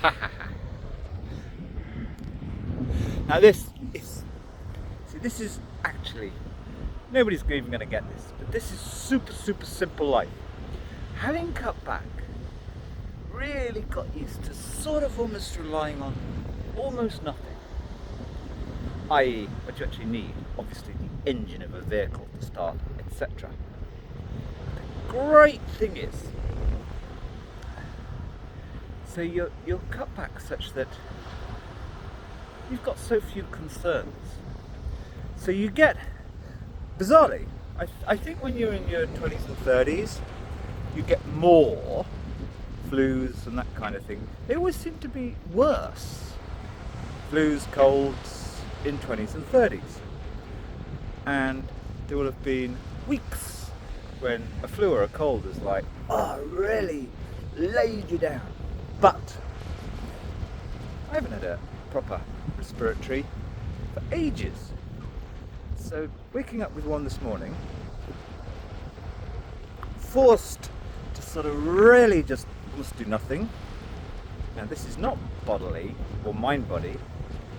Ha ha ha. Now this is actually, nobody's even going to get this, but this is super simple life. Having cut back really got used to sort of almost relying on almost nothing. I.e., what you actually need, obviously the engine of a vehicle to start, etc. The great thing is, so you're cut back such that you've got so few concerns. So you get, bizarrely, I think when you're in your 20s and 30s, you get more flus and that kind of thing. They always seem to be worse. Flus, colds in 20s and 30s. And there will have been weeks when a flu or a cold is like, oh, really laid you down. But I haven't had a proper respiratory for ages. So waking up with one this morning, forced to sort of really just almost do nothing. Now this is not bodily or mind body,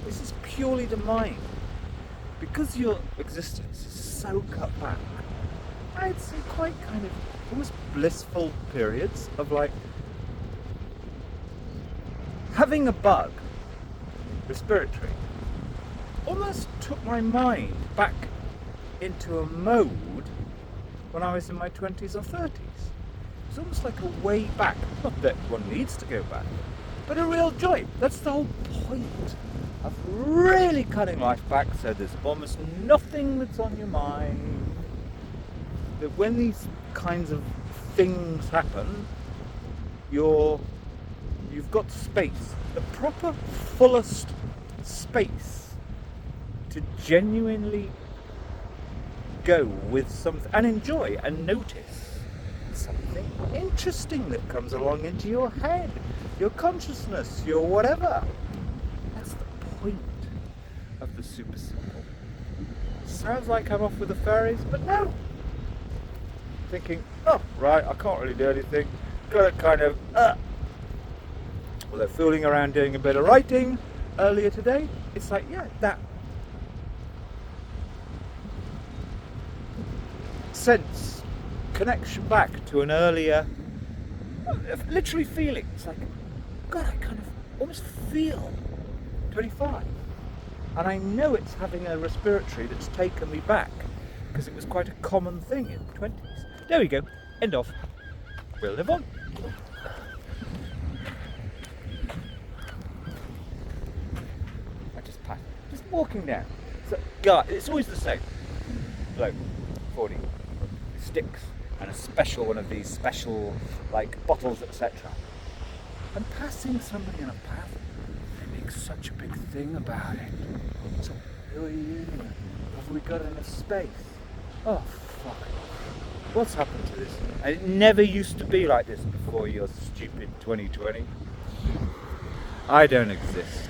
this is purely the mind. Because your existence is so cut back, I had some quite kind of almost blissful periods of like having a bug, respiratory, almost took my mind back into a mode when I was in my 20s or 30s. It's almost like a way back. Not that one needs to go back, but a real joy. That's the whole point of really cutting life back, so there's almost nothing that's on your mind. That when these kinds of things happen, you've got space, the proper fullest space to genuinely go with something and enjoy and notice something interesting that comes along into your head, your consciousness, your whatever. That's the point of the super simple. Sounds like I'm off with the fairies, but no. Thinking, oh right, I can't really do anything. Got to kind of well, they're fooling around doing a bit of writing earlier today. It's like, yeah, that sense, connection back to an earlier, literally feeling. It's like, God, I kind of almost feel 25. And I know it's having a respiratory that's taken me back, because it was quite a common thing in the 20s. There we go, end of. We'll live on. I just pass, just walking down. So, God, it's always the same. Bloke, 40, sticks, and a special one of these special, like, bottles, etc. And passing somebody on a path, they make such a big thing about it. So, who are you? Have we got enough space? Oh, fuck. What's happened to this? And it never used to be like this before your stupid 2020. I don't exist.